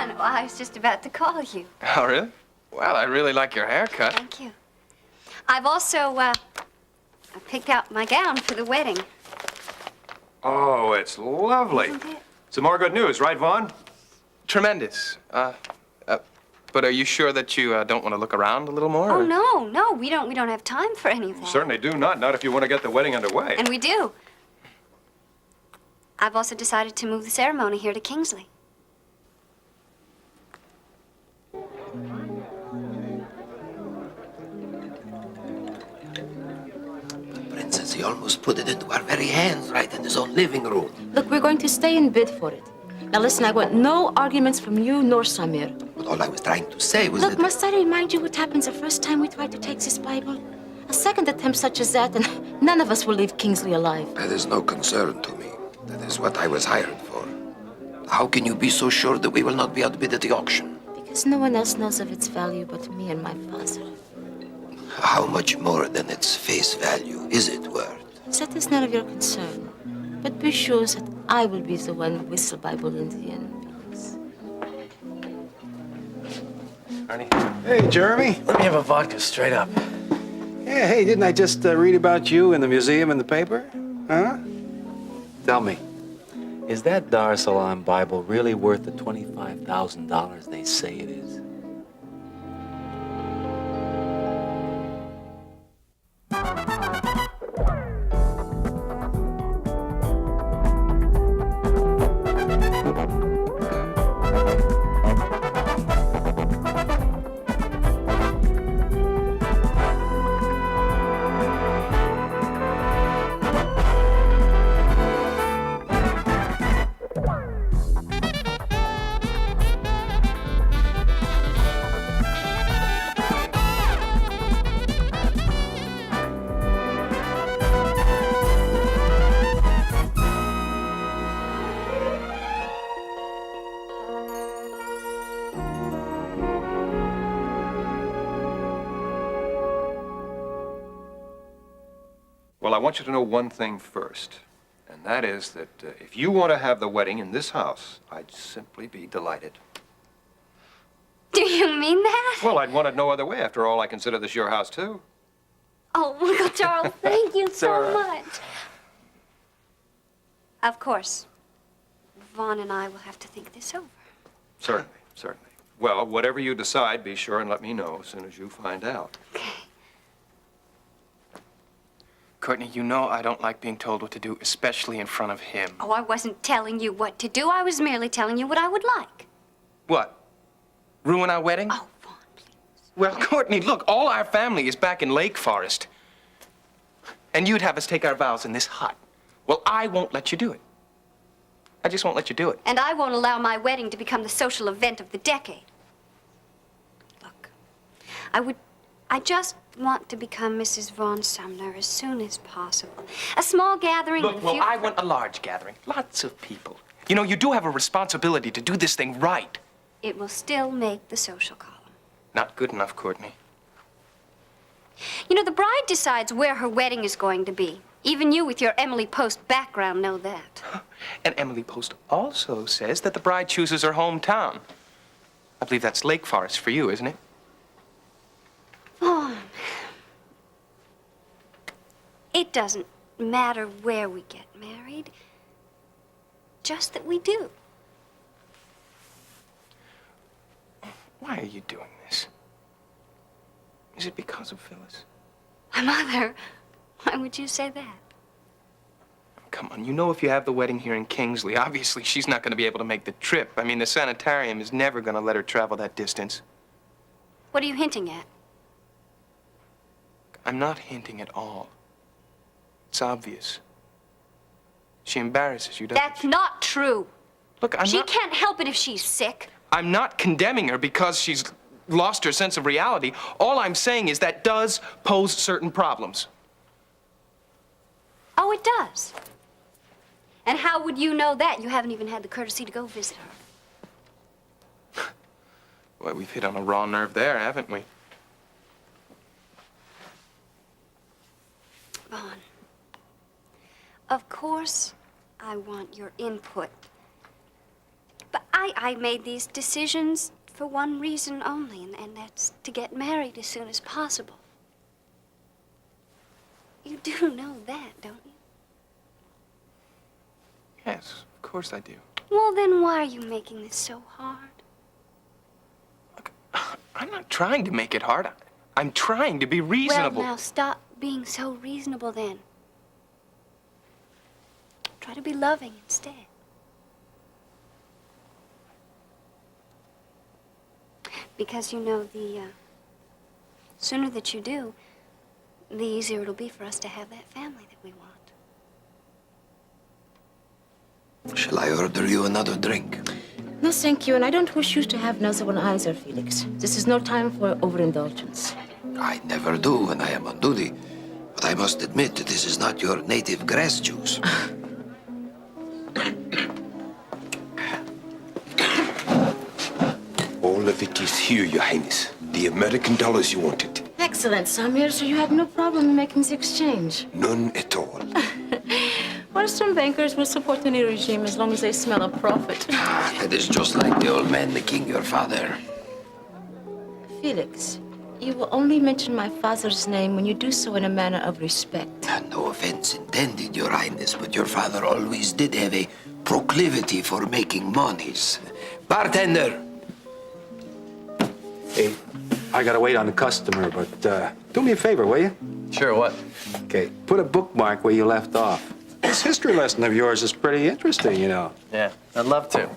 Vaughn. Well, I was just about to call you. Oh, really? Well, I really like your haircut. Thank you. I've also, I picked out my gown for the wedding. Oh, it's lovely. Isn't it? Some more good news, right, Vaughn? Tremendous. But are you sure that you don't want to look around a little more? Oh, or? no, we don't have time for any of that. Certainly do not if you want to get the wedding underway. And we do. I've also decided to move the ceremony here to Kingsley. Princess, he almost put it into our very hands right in his own living room. Look, we're going to stay and bid for it. Now listen, I want no arguments from you nor Samir. But all I was trying to say was Look, that... must I remind you what happens the first time we try to take this Bible? A second attempt such as that, and none of us will leave Kingsley alive. That is no concern to me. That is what I was hired for. How can you be so sure that we will not be outbid at the auction? Because no one else knows of its value but me and my father. How much more than its face value is it worth? That is none of your concern. But be sure that I will be the one who whistle Bible in the end. Ernie? Hey, Jeremy. Let me have a vodka straight up. Yeah, hey, didn't I just read about you in the museum in the paper? Huh? Tell me. Is that Dar es Salaam Bible really worth the $25,000 they say it is? Well, I want you to know one thing first, and that is that if you want to have the wedding in this house, I'd simply be delighted. Do you mean that? Well, I'd want it no other way. After all, I consider this your house, too. Oh, Uncle Charles, thank you so Sarah. much. Of course. Vaughn and I will have to think this over. Certainly, certainly. Well, whatever you decide, be sure and let me know as soon as you find out. Okay. Courtney, you know I don't like being told what to do, especially in front of him. Oh, I wasn't telling you what to do. I was merely telling you what I would like. What? Ruin our wedding? Oh, Vaughn, please. Well, Courtney, look, all our family is back in Lake Forest. And you'd have us take our vows in this hut. Well, I won't let you do it. I just won't let you do it. And I won't allow my wedding to become the social event of the decade. Look, I just want to become Mrs. Vaughn Sumner as soon as possible. A small gathering with Look, a well, few... I want a large gathering. Lots of people. You know, you do have a responsibility to do this thing right. It will still make the social column. Not good enough, Courtney. You know, the bride decides where her wedding is going to be. Even you with your Emily Post background know that. And Emily Post also says that the bride chooses her hometown. I believe that's Lake Forest for you, isn't it? Vaughn, it doesn't matter where we get married, just that we do. Why are you doing this? Is it because of Phyllis? My mother, why would you say that? Come on, you know if you have the wedding here in Kingsley, obviously she's not going to be able to make the trip. I mean, the sanitarium is never going to let her travel that distance. What are you hinting at? I'm not hinting at all. It's obvious. She embarrasses you, doesn't That's she? not true. Look, She can't help it if she's sick. I'm not condemning her because she's lost her sense of reality. All I'm saying is that does pose certain problems. Oh, it does. And how would you know that? You haven't even had the courtesy to go visit her. Well, we've hit on a raw nerve there, haven't we? Vaughn, of course I want your input. But I I made these decisions for one reason only, and that's to get married as soon as possible. You do know that, don't you? Yes, of course I do. Well, then why are you making this so hard? Look, I'm not trying to make it hard. I'm trying to be reasonable. Well, now stop being so reasonable then. Try to be loving instead. Because, you know, the sooner that you do, the easier it'll be for us to have that family that we want. Shall I order you another drink? No, thank you, and I don't wish you to have another one either, Felix. This is no time for overindulgence. I never do when I am on duty. But I must admit that this is not your native grass juice. All of it is here, Your Highness. The American dollars you wanted. Excellent, Samir, so you have no problem in making the exchange. None at all. Western bankers will support any regime as long as they smell a profit. That is just like the old man, the king, your father. Felix, you will only mention my father's name when you do so in a manner of respect. No offense intended, Your Highness, but your father always did have a proclivity for making monies. Bartender! Hey, I gotta wait on the customer, but do me a favor, will you? Sure, what? Okay, put a bookmark where you left off. This history lesson of yours is pretty interesting, you know. Yeah, I'd love to.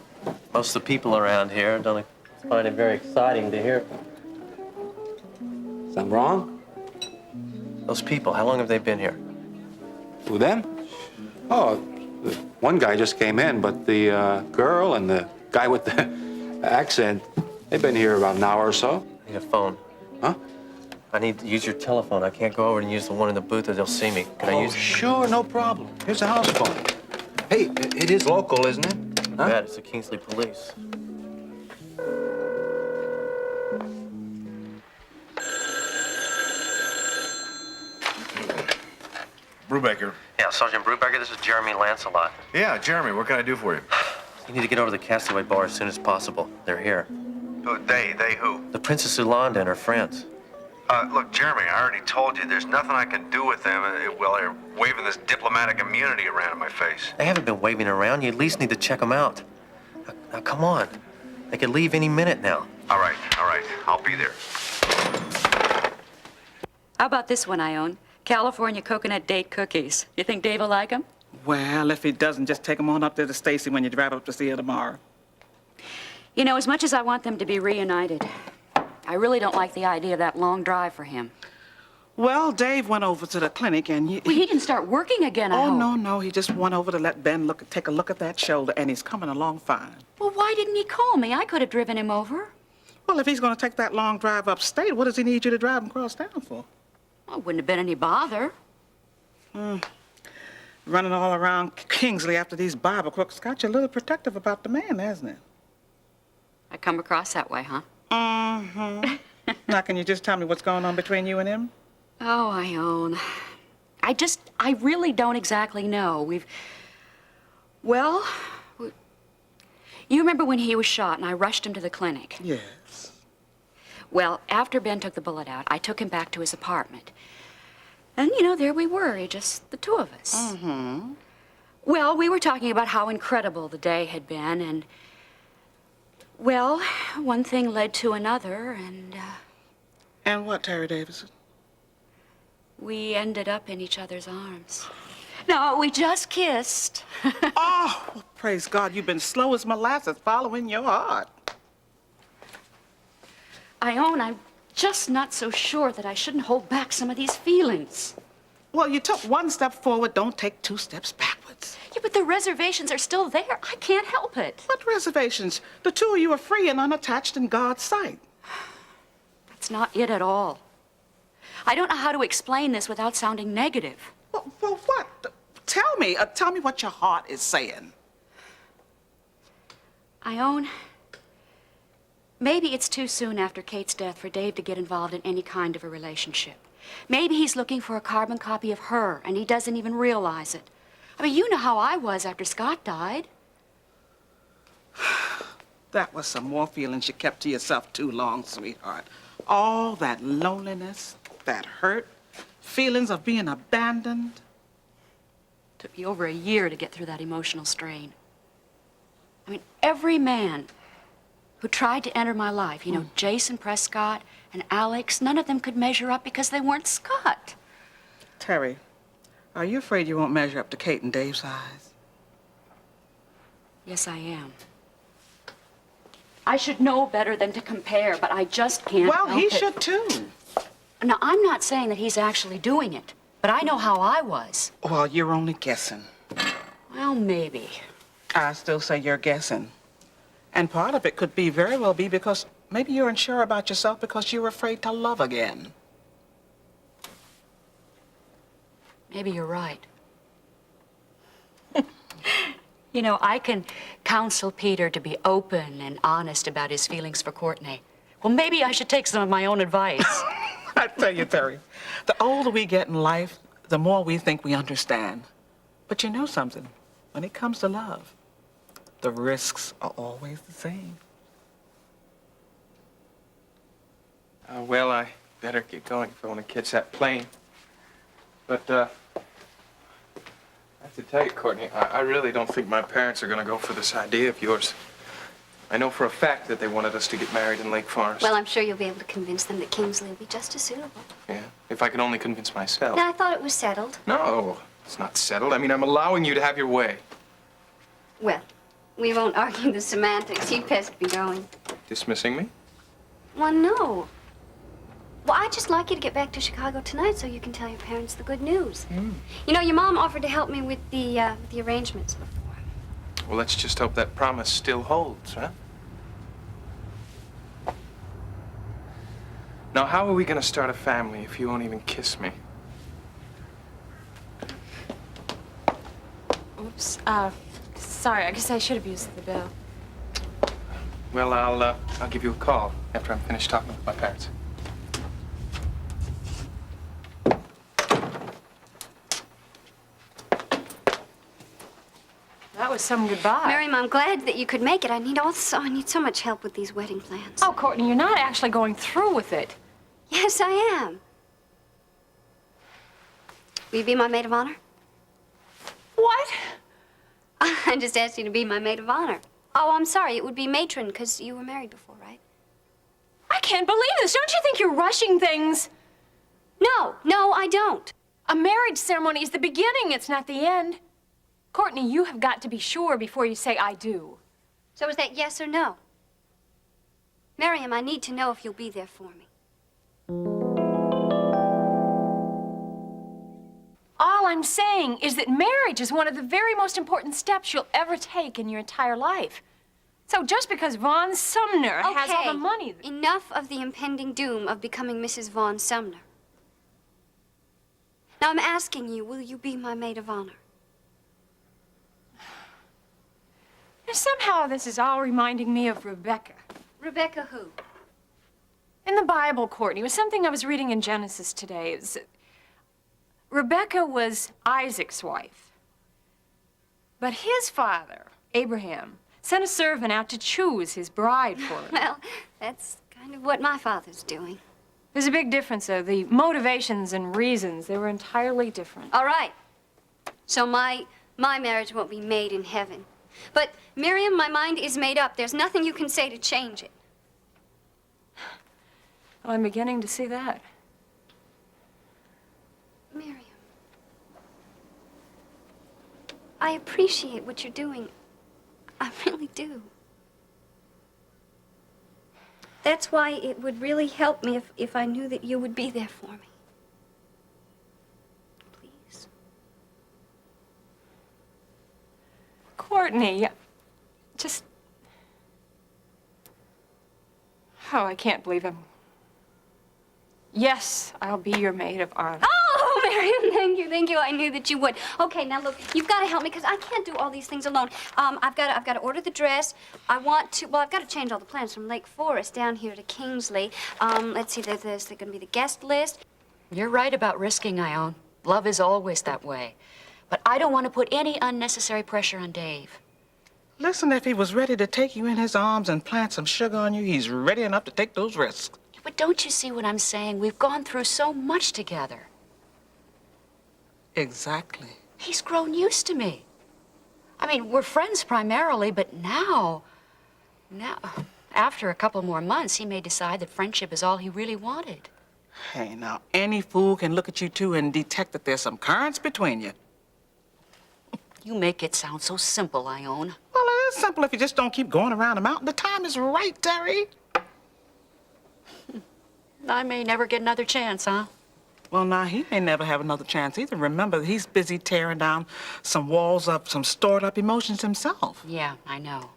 Most of the people around here don't find it very exciting to hear. Something wrong? Those people, how long have they been here? Who, them? Oh, the one guy just came in, but the girl and the guy with the accent, they've been here about an hour or so. I need a phone. Huh? I need to use your telephone. I can't go over and use the one in the booth or they'll see me. Can I use it? Sure, no problem. Here's the house phone. Hey, it is local, isn't it? Huh? Yeah, it's the Kingsley Police. Brubaker. Yeah, Sergeant Brubaker, this is Jeremy Lancelot. Yeah, Jeremy, what can I do for you? You need to get over to the Castaway Bar as soon as possible. They're here. Who, they who? The Princess Yolanda and her friends. Look, Jeremy, I already told you, there's nothing I can do with them. Well, they're waving this diplomatic immunity around in my face. They haven't been waving around. You at least need to check them out. Now, come on. They could leave any minute now. All right, I'll be there. How about this one I own? California coconut date cookies. You think Dave will like them? Well, if he doesn't, just take them on up there to Stacy when you drive up to see her tomorrow. You know, as much as I want them to be reunited, I really don't like the idea of that long drive for him. Well, Dave went over to the clinic and Well, he can start working again, I hope. No, he just went over to let Ben take a look at that shoulder, and he's coming along fine. Well, why didn't he call me? I could have driven him over. Well, if he's going to take that long drive upstate, what does he need you to drive him across town for? Well, it wouldn't have been any bother. Running all around Kingsley after these Bible crooks got you a little protective about the man, hasn't it? I come across that way, huh? Mm-hmm. Now, can you just tell me what's going on between you and him? Oh, I own. I really don't exactly know. You remember when he was shot and I rushed him to the clinic? Yes. Well, after Ben took the bullet out, I took him back to his apartment. And, you know, there we were, just the two of us. Mm-hmm. Well, we were talking about how incredible the day had been, and, well, one thing led to another, and, And what, Terry Davison? we ended up in each other's arms. No, we just kissed. Oh, well, praise God, you've been slow as molasses following your heart. I'm just not so sure that I shouldn't hold back some of these feelings. Well, you took one step forward, don't take two steps backwards. Yeah, but the reservations are still there. I can't help it. What reservations? The two of you are free and unattached in God's sight. That's not it at all. I don't know how to explain this without sounding negative. Well, what? Tell me what your heart is saying. Maybe it's too soon after Kate's death for Dave to get involved in any kind of a relationship. Maybe he's looking for a carbon copy of her, and he doesn't even realize it. I mean, you know how I was after Scott died. That was some more feelings you kept to yourself too long, sweetheart. All that loneliness, that hurt, feelings of being abandoned. Took me over a year to get through that emotional strain. I mean, every man who tried to enter my life, you know, Jason Prescott and Alex, none of them could measure up because they weren't Scott. Terry, are you afraid you won't measure up to Kate and Dave's eyes? Yes, I am. I should know better than to compare, but I just can't Well, help he it. should too. Now, I'm not saying that he's actually doing it, but I know how I was. Well, you're only guessing. Well, maybe. I still say you're guessing. And part of it could be very well be because maybe you're unsure about yourself because you're afraid to love again. Maybe you're right. You know, I can counsel Peter to be open and honest about his feelings for Courtney. Well, maybe I should take some of my own advice. I tell you, Terry, the older we get in life, the more we think we understand. But you know something? When it comes to love, the risks are always the same. Well, I better get going if I want to catch that plane. But, I have to tell you, Courtney, I really don't think my parents are going to go for this idea of yours. I know for a fact that they wanted us to get married in Lake Forest. Well, I'm sure you'll be able to convince them that Kingsley will be just as suitable. Yeah, if I could only convince myself. Now, I thought it was settled. No, it's not settled. I mean, I'm allowing you to have your way. Well, we won't argue the semantics. You'd best be going. Dismissing me? Well, no. Well, I'd just like you to get back to Chicago tonight so you can tell your parents the good news. You know, your mom offered to help me with the arrangements before. Well, let's just hope that promise still holds, huh? Now, how are we going to start a family if you won't even kiss me? Oops. Sorry, I guess I should have used the bell. Well, I'll give you a call after I'm finished talking with my parents. That was some goodbye. Miriam, I'm glad that you could make it. I need so much help with these wedding plans. Oh, Courtney, you're not actually going through with it. Yes, I am. Will you be my maid of honor? What? I just asked you to be my maid of honor. Oh, I'm sorry. It would be matron, because you were married before, right? I can't believe this. Don't you think you're rushing things? No, I don't. A marriage ceremony is the beginning. It's not the end. Courtney, you have got to be sure before you say I do. So is that yes or no? Miriam, I need to know if you'll be there for me. All I'm saying is that marriage is one of the very most important steps you'll ever take in your entire life. So just because Von Sumner has all the money... Enough of the impending doom of becoming Mrs. Von Sumner. Now I'm asking you, will you be my maid of honor? Somehow this is all reminding me of Rebecca. Rebecca who? In the Bible, Courtney, it was something I was reading in Genesis today. It was, Rebecca was Isaac's wife. But his father, Abraham, sent a servant out to choose his bride for him. Well, that's kind of what my father's doing. There's a big difference, though. The motivations and reasons, they were entirely different. All right. So my marriage won't be made in heaven. But, Miriam, my mind is made up. There's nothing you can say to change it. Well, I'm beginning to see that. Miriam, I appreciate what you're doing. I really do. That's why it would really help me if I knew that you would be there for me. Please. Courtney, just... Oh, I can't believe him. Yes, I'll be your maid of honor. Oh, Miriam, thank you. I knew that you would. Okay, now look, you've got to help me because I can't do all these things alone. I've got to order the dress. I've got to change all the plans from Lake Forest down here to Kingsley. Let's see, there's going to be the guest list. You're right about risking, Ione. Love is always that way. But I don't want to put any unnecessary pressure on Dave. Listen, if he was ready to take you in his arms and plant some sugar on you, he's ready enough to take those risks. But don't you see what I'm saying? We've gone through so much together. Exactly. He's grown used to me. I mean, we're friends primarily, but now, after a couple more months, he may decide that friendship is all he really wanted. Hey, now, any fool can look at you two and detect that there's some currents between you. You make it sound so simple, Ione. Well, it is simple if you just don't keep going around the mountain. The time is right, Terry. I may never get another chance, huh? Well, now, he may never have another chance either. Remember, he's busy tearing down some walls up, some stored-up emotions himself. Yeah, I know.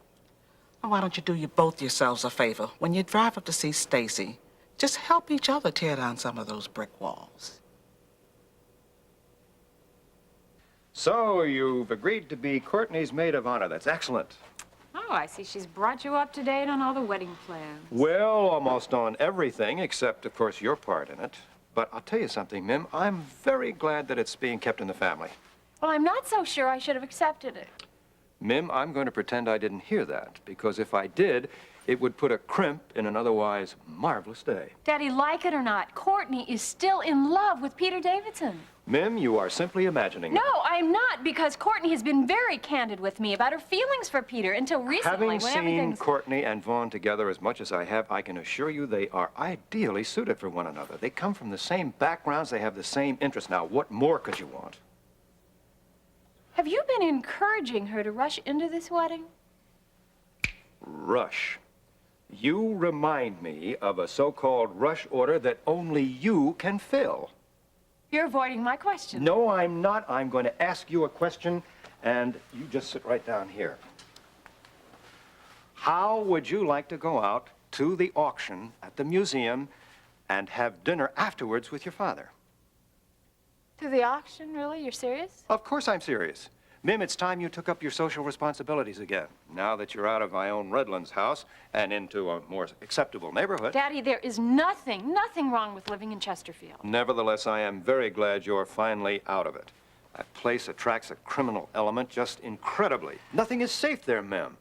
Well, why don't you do you both yourselves a favor? When you drive up to see Stacy, just help each other tear down some of those brick walls. So you've agreed to be Courtney's maid of honor. That's excellent. Oh, I see she's brought you up to date on all the wedding plans. Well, almost on everything, except, of course, your part in it. But I'll tell you something, Mim. I'm very glad that it's being kept in the family. Well, I'm not so sure I should have accepted it. Mim, I'm going to pretend I didn't hear that, because if I did, it would put a crimp in an otherwise marvelous day. Daddy, like it or not, Courtney is still in love with Peter Davidson. Mim, you are simply imagining No, it. I'm not, because Courtney has been very candid with me about her feelings for Peter until recently. Having seen Courtney and Vaughn together as much as I have, I can assure you they are ideally suited for one another. They come from the same backgrounds, they have the same interests. Now, what more could you want? Have you been encouraging her to rush into this wedding? Rush. You remind me of a so-called rush order that only you can fill. You're avoiding my question. No, I'm not. I'm going to ask you a question, and you just sit right down here. How would you like to go out to the auction at the museum and have dinner afterwards with your father? To the auction, really? You're serious? Of course I'm serious. Mim, it's time you took up your social responsibilities again. Now that you're out of Ione Redland's house and into a more acceptable neighborhood. Daddy, there is nothing wrong with living in Chesterfield. Nevertheless, I am very glad you're finally out of it. That place attracts a criminal element just incredibly. Nothing is safe there, Mim.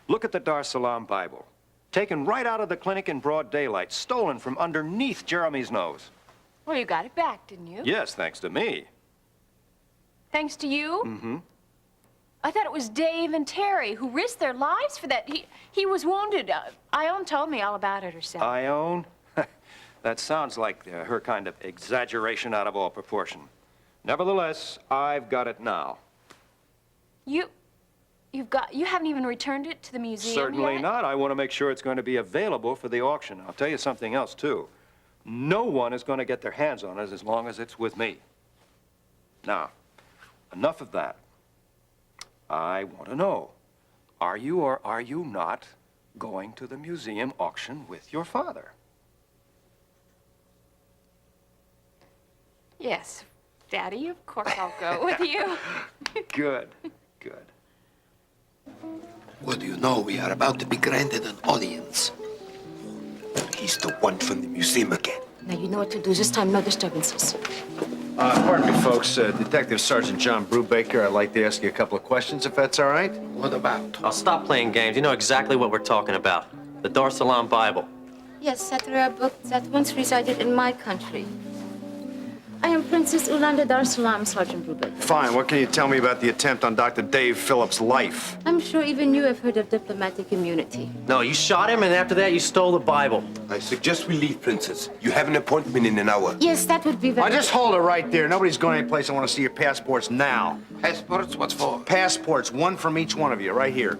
Look at the Dar Salaam Bible. Taken right out of the clinic in broad daylight, stolen from underneath Jeremy's nose. Well, you got it back, didn't you? Yes, thanks to me. Thanks to you? Mm-hmm. I thought it was Dave and Terry who risked their lives for that. He was wounded. Ione told me all about it herself. Ione? That sounds like her kind of exaggeration out of all proportion. Nevertheless, I've got it now. You haven't even returned it to the museum Certainly yet? not. I want to make sure it's going to be available for the auction. I'll tell you something else, too. No one is going to get their hands on it as long as it's with me. Now, enough of that. I want to know, are you or are you not going to the museum auction with your father? Yes, Daddy, of course I'll go with you. Good, good. What do you know? We are about to be granted an audience. He's the one from the museum again. Now you know what to do. This time, no disturbances. Pardon me, folks. Detective Sergeant John Brubaker, I'd like to ask you a couple of questions, if that's all right. What about? I'll stop playing games. You know exactly what we're talking about. The Dar Salaam Bible. Yes, that rare book that once resided in my country. I am Princess Ulanda Dar Salaam, Sergeant Brubaker. Fine. What can you tell me about the attempt on Dr. Dave Phillips' life? I'm sure even you have heard of diplomatic immunity. No, you shot him, and after that, you stole the Bible. I suggest we leave, Princess. You have an appointment in an hour. Yes, that would be very... Just hold it right there. Nobody's going anyplace. I want to see your passports now. Passports? What's for? Passports, one from each one of you, right here.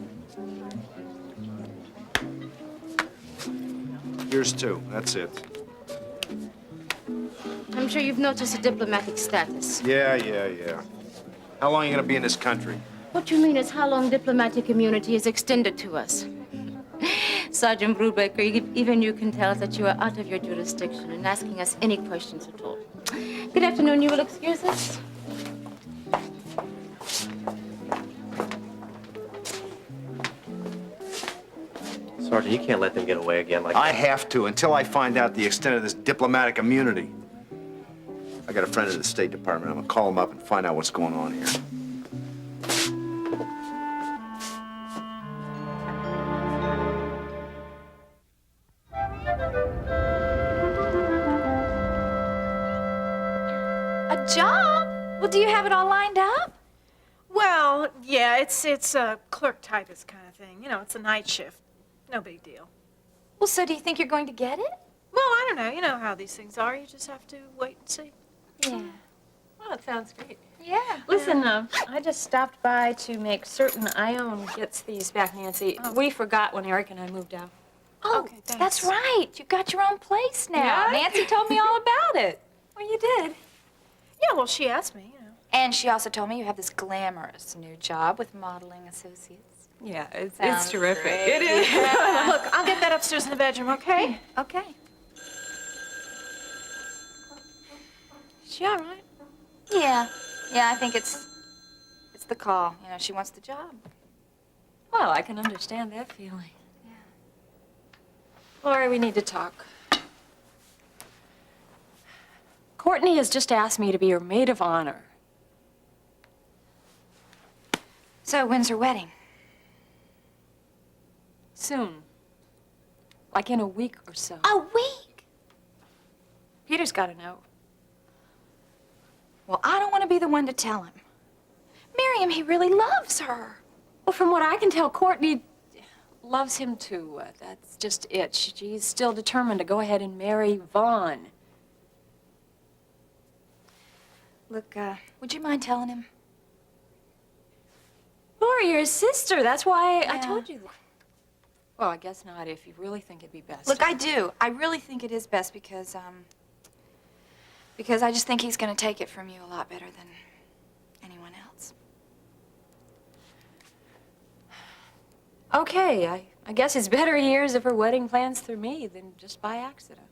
Here's two. That's it. I'm sure you've noticed the diplomatic status. Yeah. How long are you going to be in this country? What you mean is how long diplomatic immunity is extended to us. Sergeant Brubaker, even you can tell that you are out of your jurisdiction and asking us any questions at all. Good afternoon. You will excuse us? Sergeant, you can't let them get away again like that. I have to until I find out the extent of this diplomatic immunity. I got a friend at the State Department. I'm gonna call him up and find out what's going on here. A job? Well, do you have it all lined up? Well, yeah, it's a clerk typist kind of thing. You know, it's a night shift. No big deal. Well, so do you think you're going to get it? Well, I don't know. You know how these things are. You just have to wait and see. Yeah. Well, that sounds great. Yeah. Listen, I just stopped by to make certain Ione gets these back, Nancy. We forgot when Eric and I moved out. Oh, Okay, thanks. that's right. You got your own place now. Yeah? Nancy told me all about it. Well, you did. Yeah, well, she asked me, you know. And she also told me you have this glamorous new job with Modeling Associates. Yeah, it's Sounds terrific. great. It is. Look, I'll get that upstairs in the bedroom, okay? Okay. Is she all right? Yeah. Yeah, I think it's the call. You know, she wants the job. Well, I can understand that feeling. Yeah. Lori, we need to talk. Courtney has just asked me to be her maid of honor. So, when's her wedding? Soon. Like in a week or so. A week? Peter's got to know. Well, I don't want to be the one to tell him. Miriam, he really loves her. Well, from what I can tell, Courtney loves him too. That's just it. She's still determined to go ahead and marry Vaughn. Look, would you mind telling him? Lori, you're his sister. That's why I Yeah. told you that. Well, I guess not if you really think it'd be best. Look, I do. I really think it is best because I just think he's going to take it from you a lot better than anyone else. Okay, I guess it's better he hears of her wedding plans through me than just by accident.